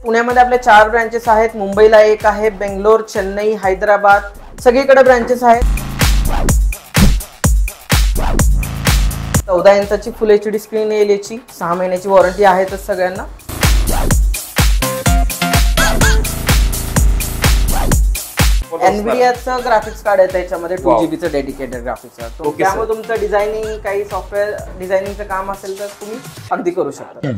पुण्यामध्ये आपले 4 ब्रांचेस आहेत, मुंबईला 1 आहे, बेंगलोर, चेन्नई, हैदराबाद सगळीकडे ब्रांचेस आहेत। 14 इंचाची फुल एचडी स्क्रीन येईल, याची 6 महिन्याची वॉरंटी आहेच सगळ्यांना। एनव्हीडियाचं ग्राफिक्स कार्ड आहे, त्याच्यामध्ये 2GB चं डेडिकेटेड ग्राफिक्स कार्ड, त्यामुळे तुमचं डिझायनिंग काही सॉफ्टवेअर डिझायनिंगचं काम असेल तर तुम्ही अगदी करू शकता।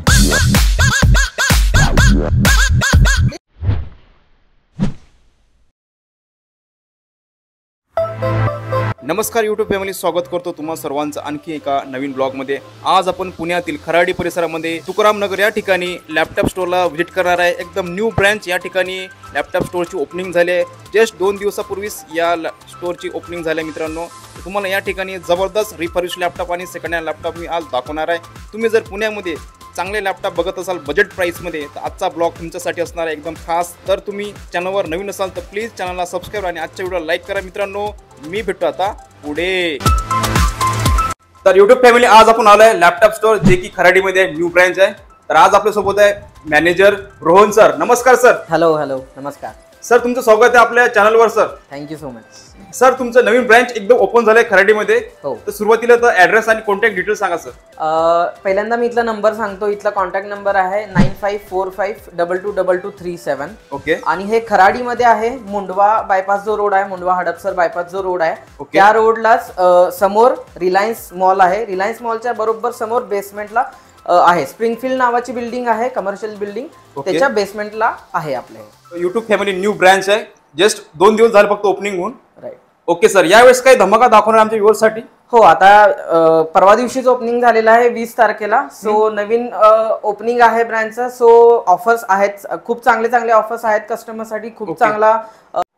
नमस्कार यूट्यूब फॅमिली, स्वागत करतो तुम्हा सर्वांचं आणखी एका नवीन ब्लॉगमध्ये। आज आपण पुण्यातील खराडी परिसरामध्ये तुकाराम नगर या ठिकाणी लॅपटॉप स्टोअरला व्हिजिट करणार आहे। एकदम न्यू ब्रांच या ठिकाणी लॅपटॉप स्टोअरची ओपनिंग झाली आहे। जस्ट 2 दिवसापूर्वीच या स्टोअरची ओपनिंग झाली मित्रांनो। तुम्हाला या ठिकाणी जबरदस्त रिफर्बिश लॅपटॉप आणि सेकंड हँड लॅपटॉप मी आज दाखवणार आहे। तुम्ही जर पुण्यामध्ये चांगले लॅपटॉप बघत असाल बजेट प्राइसमध्ये तर आजचा ब्लॉग तुमच्यासाठी असणार आहे एकदम खास। तर तुम्ही चॅनलवर नवीन असाल तर प्लीज चॅनलला सबस्क्राइब आणि आजच्या व्हिडिओला लाईक करा मित्रांनो। मी भेटतो आता पुढे। तर यूट्यूब फॅमिली, आज आपण आलोय लॅपटॉप स्टोअर जे की खराडीमध्ये न्यू ब्रांच आहे। तर आज आपल्या सोबत आहे मॅनेजर रोहन सर। नमस्कार सर। हॅलो नमस्कार सर, तुमचं स्वागत आहे आपल्या चॅनलवर sir. Thank you so much sir. तुमचं नवीन ब्रांच एकदम ओपन झालंय खराडीमध्ये, तर सुरुवातीला तर ऍड्रेस आणि कॉन्टॅक्ट डिटेल्स सांगा सर। पहिल्यांदा मी इथला नंबर सांगतो। इथला कॉन्टॅक्ट नंबर आहे 9545222237। ओके। आणि हे खराडीमध्ये आहे। मुंडवा बायपास जो रोड आहे, मुंडवा हडपसर बायपास जो रोड आहे, त्या रोडलाच समोर रिलायन्स मॉल आहे। रिलायन्स मॉलच्या बरोबर समोर बेसमेंटला आहे स्प्रिंगफील्ड नावाची बिल्डिंग आहे, कमर्शियल बिल्डिंग, त्याच्या बेसमेंटला आहे आपले। यूट्यूब फॅमिली न्यू ब्रांच आहे, जस्ट 2 दिवस झाले फक्त ओपनिंग होऊन। राईट। ओके सर, यावेळेस काही धमाका दाखवणार आमच्या व्ह्यूअर्ससाठी? हो, आता परवा दिवशीच ओपनिंग झालेला आहे 20 तारखेला। सो नवीन ओपनिंग आहे ब्रँडचं। सो ऑफर्स आहेत, खूप चांगले ऑफर्स आहेत कस्टमरसाठी। खूप चांगला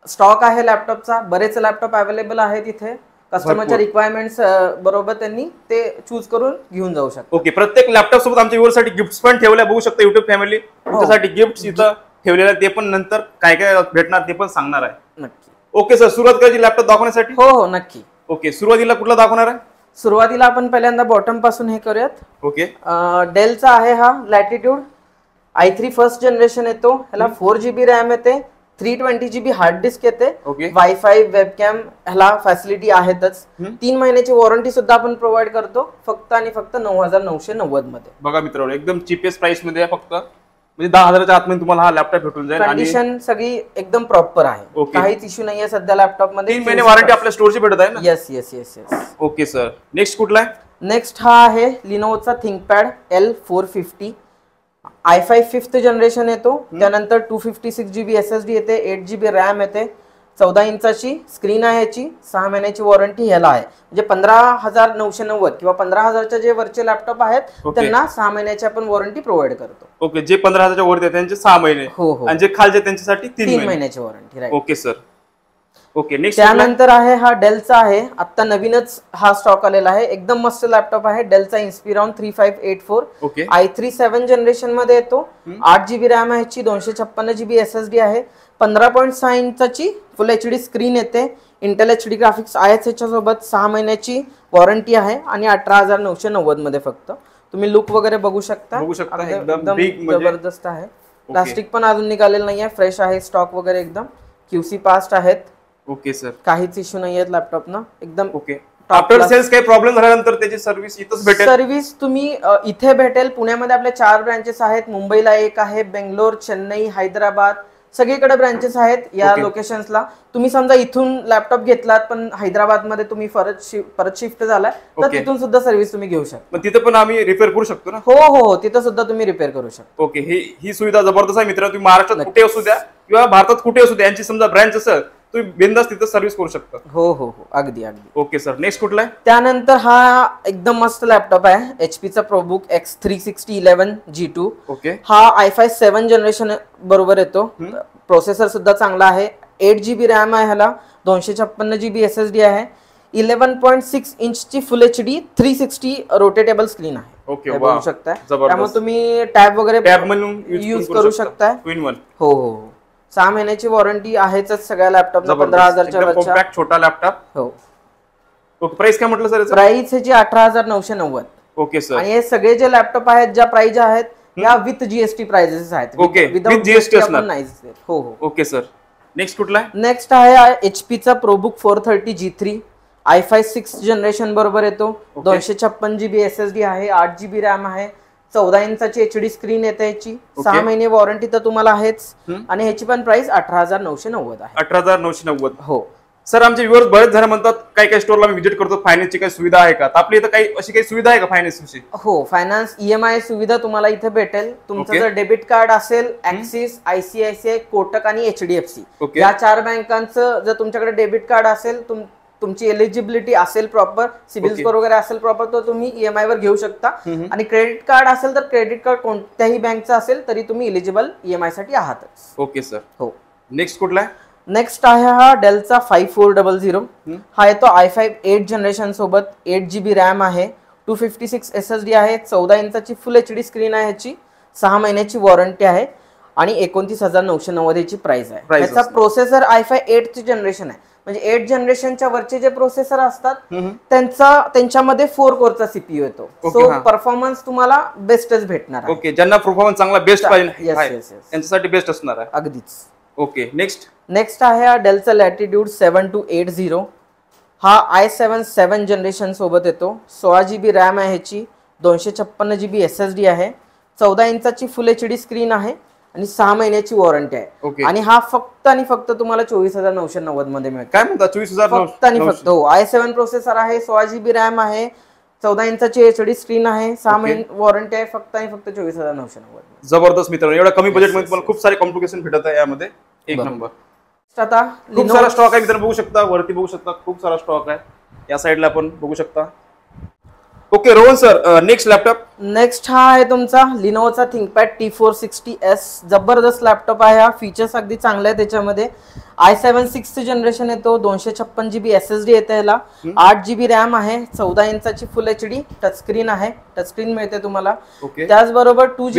स्टॉक आहे लॅपटॉपचा, बरेच लॅपटॉप अवेलेबल आहेत इथे। कस्टमरच्या रिक्वायरमेंट्स बरोबर त्यांनी ते चूज करून घेऊन जाऊ शकतात। ओके। प्रत्येक लॅपटॉप सोबत आमच्या व्ह्यूअर्ससाठी गिफ्ट्स पण ठेवल्या बघू शकता यूट्यूब फॅमिली। तुमच्यासाठी गिफ्ट्स इथं ठेवलेलं ते पण नंतर काय काय भेटणार ते पण सांगणार आहे। नक्की। ओके सर, सुरुवात करायची लॅपटॉप दाखवण्यासाठी? हो नक्की। ओके, सुरुवातीला कुठला दाखवणार आहे? सुरुवातीला आपण पहिल्यांदा बॉटम पासून हे करूयात। ओके। डेलचा आहे हा लॅटिट्यूड i3 फर्स्ट जनरेशन येतो। ह्याला 4GB रॅम येते, 320GB हार्ड डिस्क येते, वायफाय वेबकॅम ह्याला फॅसिलिटी आहेतच। 3 महिन्याची वॉरंटी सुद्धा आपण प्रोव्हाइड करतो, फक्त आणि फक्त 9990 मध्ये। बघा मित्रांनो, एकदम चीपेस्ट प्राइस मध्ये फक्त, म्हणजे 10,000च्या आतमध्ये तुम्हाला हा लॅपटॉप भेटून जाईल। कंडिशन सगळी एकदम प्रॉपर आहे, काहीच इश्यू नाहीये सध्या लॅपटॉप मध्ये। 3 महिने वॉरंटी आपल्या स्टोअरची भेटत आहे ना? येस। ओके सर, नेक्स्ट कुठला आहे? नेक्स्ट हा आहे लिनोवोचा ThinkPad L450 i5 5th generation येतो। त्यानंतर 256GB SSD येते, 8GB रॅम येते, 14 इंचाची स्क्रीन आहे याची, 6 महिन्याची वॉरंटी ह्याला आहे। म्हणजे 15,990 किंवा 15,000च्या जे वरचे लॅपटॉप आहेत त्यांना 6 महिन्याची आपण वॉरंटी प्रोव्हाइड करतो। ओके, जे 15,000च्या वरती आहेत त्यांचे 6 महिने, आणि जे खालचे त्यांच्यासाठी 3 महिन्याची warranty. Right. Okay sir. Okay, next त्यानंतर आहे हा डेलचा आहे, आता नवीनच हा स्टॉक आलेला आहे, एकदम मस्त लॅपटॉप आहे। डेलचा इन्स्पिरॉन 3584 i3 7 जनरेशन मध्ये येतो, 8GB रॅम आहे, 256GB SSD आहे, 15.6 इंचाची फुल एचडी स्क्रीन येते, इंटेल HD ग्राफिक्स आहेच याच्यासोबत, 6 महिन्याची वॉरंटी आहे आणि 18,990 मध्ये फक्त। तुम्ही लुक वगैरे बघू शकता, एकदम जबरदस्त आहे। प्लास्टिक पण अजून निघालेलं नाहीये, फ्रेश आहे स्टॉक वगैरे, एकदम QC पास्ट आहेत। ओके सर, काहीच इश्यू नाहीये लॅपटॉप ना, एकदम ओके। आफ्टर सेल्स काही प्रॉब्लेम झाल्यानंतर त्याची सर्व्हिस इथंच भेटेल? सर्व्हिस तुम्ही इथे भेटेल। पुण्यामध्ये आपल्या 4 ब्रांचेस आहेत, मुंबईला 1 आहे, बेंगलोर, चेन्नई, हैदराबाद सगळीकडे ब्रांचेस आहेत या लोकेशन्सला। तुम्ही समजा इथून लॅपटॉप घेतलात पण हैदराबाद मध्ये तुम्ही परत शिफ्ट झालाय तर तिथून सुद्धा सर्व्हिस तुम्ही घेऊ शकता। तिथे पण आम्ही रिपेअर करू शकतो ना? हो, तिथं सुद्धा तुम्ही रिपेअर करू शकता। ओके, ही सुविधा जबरदस्त आहे मित्रांनो। तुम्ही महाराष्ट्रात कुठे असू द्या किंवा भारतात कुठे असू द्या, यांची समजा ब्रांच असेल तुम्ही बिंदास तिथं सर्व्हिस करू शकता। हो, अगदी। ओके सर, नेक्स्ट कुठला आहे? त्यानंतर हा एकदम मस्त लॅपटॉप आहे, HPचा ProBook X36011G2। ओके। हा i5 7 जनरेशन बरोबर येतो, प्रोसेसर सुद्धा चांगला आहे, 8GB रॅम आहे ह्याला, 256GB SSD आहे, 11.6 इंचची फुल HD 360 रोटेटेबल स्क्रीन आहे। ओके, बघू शकता, त्यामुळे तुम्ही टॅब वगैरे यूज करू शकता। हो, 6 महिन्याची वॉरंटी आहेच सगळ्या लॅपटॉपला, 15,000च्या वरच्या छोटा लॅपटॉप। हो। ओके, प्राइस काय म्हटलं सर? प्राइस ह्याची 18,990। Okay sir. आणि हे सगळे जे लॅपटॉप आहेत, ज्या प्राइस आहेत या विथ जीएसटी प्राइसेस आहेत. ओके, विथ जीएसटी असणार नाही. हो हो. ओके सर, नेक्स्ट कुठला आहे? नेक्स्ट आहे एचपीचा प्रोबुक 430 G3 i5 6 जनरेशन बरोबर येतो. 256 GB SSD आहे, 8 GB रॅम आहे, 14 इंचाची HD स्क्रीन येते याची, 6 महिने वॉरंटी तर तुम्हाला आहेच आणि ह्याची पण प्राइस 18,990 आहे. 18,990. हो सर, आमचे व्ह्युअर्स बरेच जण म्हणतात काही काही स्टोरला मी व्हिजिट करतो, फायनान्सची काही सुविधा आहे का? आपली इथं काही अशी काही सुविधा आहे का फायनान्सची? हो, फायनान्स EMI सुविधा तुम्हाला इथे भेटेल. तुमचं जर डेबिट कार्ड असेल, ऍक्सिस, ICICI, कोटक आणि HDFC या 4 बँकांचं जर तुमच्याकडे डेबिट कार्ड असेल, तुमची एलिजिबिलिटी असेल प्रॉपर, सिबिल स्कोर वगैरे असेल प्रॉपर, तर तुम्ही EMI वर घेऊ शकता. आणि क्रेडिट कार्ड असेल तर क्रेडिट कार्ड कोणत्याही बँकचं असेल तरी तुम्ही एलिजिबल EMI साठी आहातच. Okay sir. हो. नेक्स्ट कुठला आहे? नेक्स्ट आहे हा डेलचा 5400. हा येतो i5 8 जनरेशन सोबत, 8 GB रॅम आहे, 256 SSD आहे, 14 इंचाची फुल HD स्क्रीन आहे ह्याची, 6 महिन्याची वॉरंटी आहे आणि 29,990 ची प्राइस आहे. याचा प्रोसेसर i5 8th जनरेशन आहे, म्हणजे 8 जनरेशनच्या वरचे जे प्रोसेसर असतात त्यांच्यामध्ये 4 कोरचा CPU येतो. सो परफॉर्मन्स तुम्हाला बेस्टच भेटणार आहे. ओके, ज्यांना परफॉर्मन्स चांगला बेस्ट पाहिजे त्यांच्यासाठी बेस्ट असणार आहे. अगदीच. ओके, नेक्स्ट आहे हा डेलचा लॅटिट्यूड 7280. हा i7 7 जनरेशन सोबत येतो, 16 GB रॅम आहे ह्याची, 256 GB SSD आहे, 14 इंचाची फुल HD स्क्रीन आहे आणि 6 महिन्याची वॉरंटी आहे. आणि हा फक्त आणि फक्त तुम्हाला 24,990 मध्ये मिळतो. काय म्हणता? 24,000 फक्त आणि फक्त. हो, i7 प्रोसेसर आहे, 16 GB रॅम आहे, 14 इंचाची HD स्क्रीन आहे, 6 महिने वॉरंटी आहे, फक्त आणि फक्त 24,990. जबरदस्त मित्रांनो, एवढ्या कमी बजेट मध्ये तुम्हाला खूप सारे कॉम्प्लिकेशन भेटत आहे यामध्ये. एक नंबर. आता खूप सारा स्टॉक आहे मित्रांनो, बघू शकता, वरती बघू शकता, खूप सारा स्टॉक आहे. या साईडला आपण बघू शकता. Okay Rohan sir, next laptop. Next हा आहे तुमचा लिनोवोचा थिंकपॅड T460S. जबरदस्त लॅपटॉप आहे हा, फीचर्स अगदी चांगले आहेत त्याच्यामध्ये. i7 6th जनरेशन येतो, 256 GB SSD येते याला, 8 GB रॅम आहे, 14 इंचाची फुल HD टचस्क्रीन आहे, टचस्क्रीन मिळते तुम्हाला. त्याचबरोबर 2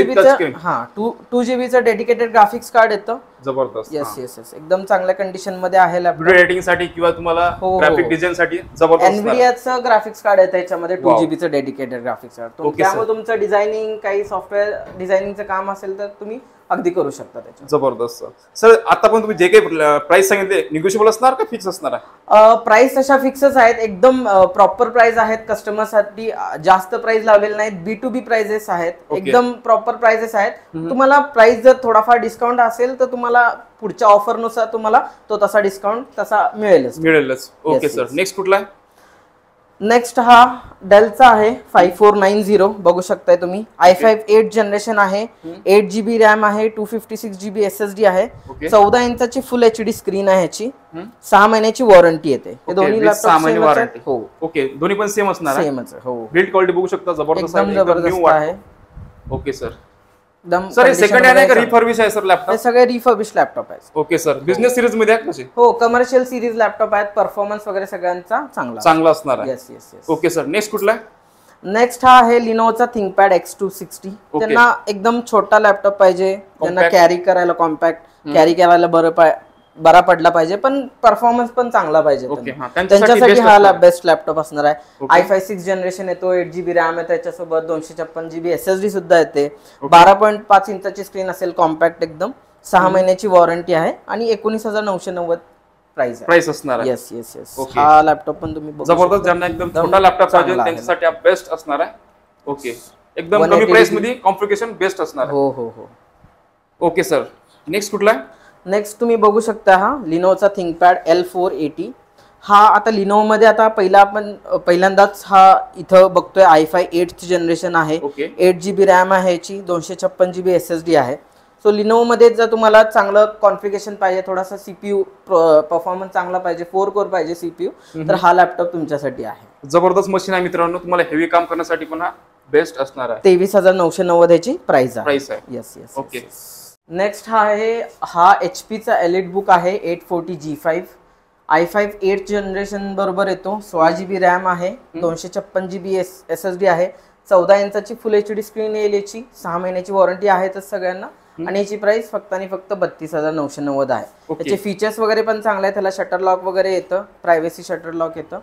GBचं डेडिकेटेड ग्राफिक्स कार्ड येतं. जबरदस्त. येस येस येस, एकदम चांगल्या कंडिशन मध्ये आहे लॅपटॉप. व्हिडिओ एडिटिंग साठी किंवा तुम्हाला ग्राफिक डिझाईन साठी जबरदस्त. एनव्हीडियाचं ग्राफिक्स कार्ड येतं याच्यामध्ये, 2 GBचं डेडिकेटेड ग्राफिक्स कार्ड. त्यामुळे तुमचं डिझायनिंग, काही सॉफ्टवेअर डिझायनिंगचं काम असेल तर तुम्ही अगदी करू शकता त्याच्यात. जबरदस्त. सर, आता पण तुम्ही जे काही प्राइस सांगितले निगोशिएबल असणार का फिक्स असणार आहे? प्राइस तशा फिक्सच आहेत, एकदम प्रॉपर प्राइस आहेत. कस्टमर साठी जास्त प्राइस लावलेले नाहीत, B2B प्राइसेस आहेत, एकदम प्रॉपर प्राइसेस आहेत. तुम्हाला प्राइस जर थोडाफार डिस्काउंट असेल तर तुम्हाला पुढच्या ऑफर नुसार तुम्हाला तो तसा डिस्काउंट तसा मिळेलच. ओके सर, नेक्स्ट कुठला आहे? नेक्स्ट हा डेलचा आहे 5490. बघू शकताय तुम्ही, i5 8 जनरेशन आहे, 8 GB रॅम आहे, 256 GB SSD आहे, 14 इंचाची फुल HD स्क्रीन आहे ह्याची, 6 महिन्याची वॉरंटी येते. हे दोन्ही लॅपटॉप. हो. ओके, दोन्ही पण सेम असणार आहे. सेमच. हो. बिल्ड क्वालिटी बघू शकता, जबरदस्त आहे. Okay sir. सर, हे सेकंड हँड आहे का रिफर्बिश आहे सर लॅपटॉप? हे सगळे रिफर्बिश लॅपटॉप आहेत. ओके सर, बिझनेस सिरीज मध्ये आहेत कसे? हो, कमर्शियल सिरीज लॅपटॉप आहेत, परफॉर्मन्स वगैरे सगळ्यांचा चांगला असणार आहे. Yes yes yes. Okay sir, next कुठला आहे? नेक्स्ट हा आहे लिनोवोचा थिंकपॅड X260. त्यांना एकदम छोटा लॅपटॉप पाहिजे, त्यांना कॅरी करायला, कॉम्पॅक्ट कॅरी करायला बरा पडला पाहिजे, पण परफॉर्मन्स पण चांगला पाहिजे. त्यांच्यासाठी हा बेस्ट लॅपटॉप असणार आहे. i5 6 जनरेशन येतो, 8 GB रॅम आहे त्याच्यासोबत, 256 GB SSD सुद्धा येते, 12.5 इंचाची स्क्रीन असेल, कॉम्पॅक्ट एकदम, 6 महिन्याची वॉरंटी आहे आणि 19,990 प्राइस असणार आहे. Yes yes yes. हा लॅपटॉप पण तुम्ही जबरदस्त, ज्यांना एकदम छोटा लॅपटॉप पाहिजे त्यांच्यासाठी हा बेस्ट असणार आहे. ओके, एकदम कमी प्राइस मध्ये कॉन्फिगरेशन बेस्ट असणार आहे. हो हो हो. ओके सर, नेक्स्ट कुठला आहे? नेक्स्ट तुम्ही बघू शकता हा लिनोवोचा थिंकपॅड L480. हा आता लिनोवोमध्ये आता पहिल्यांदाच हा इथं बघतोय, i5 8th जनरेशन आहे, 8 GB रॅम आहे याची, 256 GB SSD आहे. सो लिनोवोमध्ये जर तुम्हाला चांगलं कॉन्फिगरेशन पाहिजे, थोडासा CPU परफॉर्मन्स चांगला पाहिजे, 4 कोर पाहिजे CPU, तर हा लॅपटॉप तुमच्यासाठी आहे. जबरदस्त मशीन आहे मित्रांनो, तुम्हाला हेवी काम करण्यासाठी पण हा बेस्ट असणार आहे. 23,990 याची प्राइस आहे. Yes yes. ओके. नेक्स्ट हा HPचा एलिट बुक आहे 840 G5. i5 8 जनरेशन बरोबर येतो, 16 GB रॅम आहे, 256 GB SSD आहे, 14 इंचाची फुल HD स्क्रीन येईल याची, 6 महिन्याची वॉरंटी आहे तर सगळ्यांना, आणि याची प्राइस फक्त आणि फक्त 32,990 आहे. त्याचे फीचर्स वगैरे पण चांगले आहेत. त्याला शटर लॉक वगैरे येतं, प्रायव्हसी शटर लॉक येतं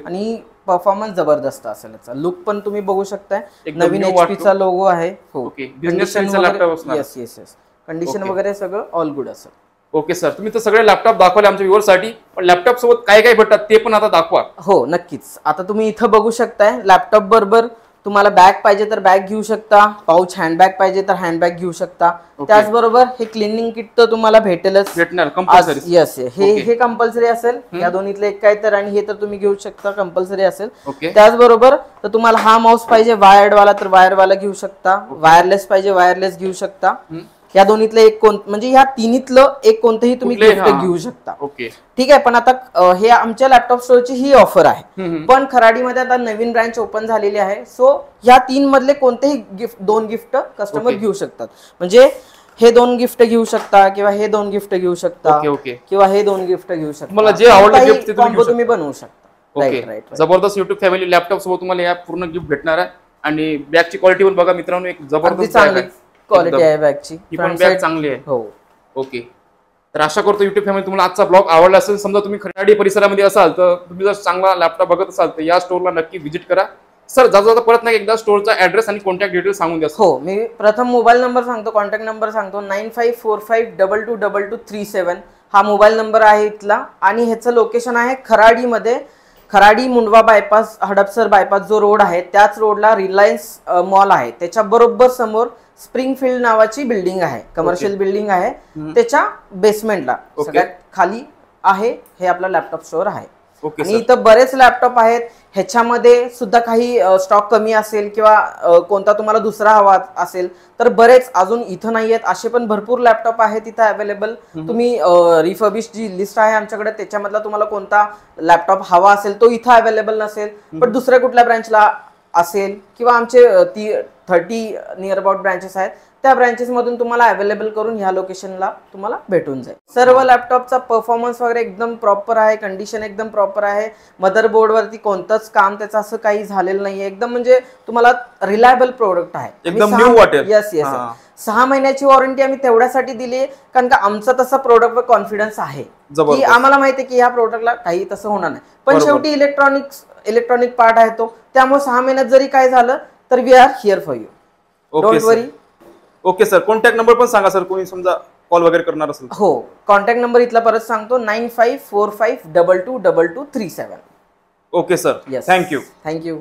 आणि परफॉर्मन्स जबरदस्त असेल. याचा लुक पण तुम्ही बघू शकताय. नवीन HP चा लोगो आहे. हो, येस येस येस, कंडिशन वगैरे सगळं ऑल गुड असेल. ओके सर, तुम्ही तर सगळे लॅपटॉप दाखवले आमच्या व्ह्युअर्ससाठी, पण लॅपटॉप सोबत काय काय भेटतात ते पण आता दाखवा. हो नक्कीच. आता तुम्ही इथं बघू शकताय लॅपटॉप बरोबर तुम्हाला बॅग पाहिजे तर बॅग घेऊ शकता, पाऊच हँडबॅग पाहिजे तर हँडबॅग घेऊ शकता. त्याचबरोबर हे क्लिनिंग किट तर तुम्हाला भेटेलच. येस, हे कंपल्सरी असेल. या दोन्हीतले एक काय तर, आणि हे तर तुम्ही घेऊ शकता, कंपल्सरी असेल. त्याचबरोबर तर तुम्हाला हा माऊस पाहिजे वायर्ड वाला तर वायर वाला घेऊ शकता, वायरलेस पाहिजे वायरलेस घेऊ शकता. या दोन्हीतलं एक म्हणजे ह्या तिन्हीतलं एक कोणतंही तुम्ही गिफ्ट घेऊ शकता. ठीक आहे. पण आता हे आमच्या लॅपटॉप स्टोअरची ही ऑफर आहे. पण खराडीमध्ये आता नवीन ब्रांच ओपन झालेली आहे. सो ह्या 3 मधले कोणतेही गिफ्ट 2 गिफ्ट कस्टमर घेऊ शकतात. म्हणजे हे 2 गिफ्ट घेऊ शकता किंवा हे 2 गिफ्ट घेऊ शकता किंवा हे 2 गिफ्ट घेऊ शकता. मला जे आवडले गिफ्ट तुम्ही बनवू शकता. राईट. जबरदस्त युट्यूब फॅमिली लॅपटॉप सोबत तुम्हाला या पूर्ण गिफ्ट भेटणार आहे. आणि बॅगची क्वालिटी पण बघा मित्रांनो, एक जबरदस्त क्वालिटी आहे बॅगची. पण बॅग चांगली आहे. हो. ओके. तर आशा करतो युट्यूब फॅमिली तुम्हाला आजचा ब्लॉग आवडला असेल. समजा तुम्ही खराडी परिसरामध्ये असाल तर तुम्ही जर चांगला लॅपटॉप बघत असाल तर या स्टोअरला नक्की व्हिजिट करा. सर जाता परत नाही एकदा स्टोअरचा ऍड्रेस आणि कॉन्टॅक्ट डिटेल्स सांगून द्या. हो, मी प्रथम मोबाईल नंबर सांगतो, कॉन्टॅक्ट नंबर सांगतो. 9545222237 हा मोबाईल नंबर आहे इथला. आणि ह्याचं लोकेशन आहे खराडीमध्ये. खराडी मुंडवा बायपास, हडपसर बायपास जो रोड आहे त्याच रोडला रिलायन्स मॉल आहे. त्याच्या बरोबर समोर स्प्रिंगफील्ड नावाची बिल्डिंग आहे, कमर्शियल बिल्डिंग आहे. त्याच्या बेसमेंटला सगळ्यात खाली आहे हे आपलं लॅपटॉप स्टोअर आहे. आणि इथं बरेच लॅपटॉप आहेत. ह्याच्यामध्ये सुद्धा काही स्टॉक कमी असेल किंवा कोणता तुम्हाला दुसरा हवा असेल तर बरेच अजून इथं नाही आहेत असे पण भरपूर लॅपटॉप आहेत इथं अवेलेबल. तुम्ही रिफर्बिश जी लिस्ट आहे आमच्याकडे त्याच्यामधला तुम्हाला कोणता लॅपटॉप हवा असेल तो इथं अवेलेबल नसेल पण दुसऱ्या कुठल्या ब्रँचला असेल किंवा आमचे 30 नियर अबाउट ब्रँचेस आहेत त्या ब्रँचेस मधून तुम्हाला अवेलेबल करून ह्या लोकेशनला तुम्हाला भेटून जाईल. सर्व लॅपटॉपचा परफॉर्मन्स वगैरे एकदम प्रॉपर आहे, कंडिशन एकदम प्रॉपर आहे. मदरबोर्ड वरती कोणतंच काम त्याचं असं काही झालेलं नाहीये. एकदम म्हणजे तुम्हाला रिलायबल प्रोडक्ट आहे. एकदम न्यू वाटेल. Yes yes. 6 महिन्याची वॉरंटी आम्ही तेवढ्यासाठी दिली कारण का आमचा तसा प्रोडक्टवर कॉन्फिडन्स आहे की आम्हाला माहिती आहे की ह्या प्रोडक्टला काही तसं होणार नाही. पण शेवटी इलेक्ट्रॉनिक पार्ट आहे तो, त्यामुळे 6 महिन्यात जरी काय झालं तर we are here for you. Don't worry. Okay sir, contact number पण सांगा सर, कोणी समजा कॉल वगैरे करणार असेल. हो, कॉन्टॅक्ट नंबर इथला परत सांगतो 9545222237. Okay sir, thank you. थँक्यू.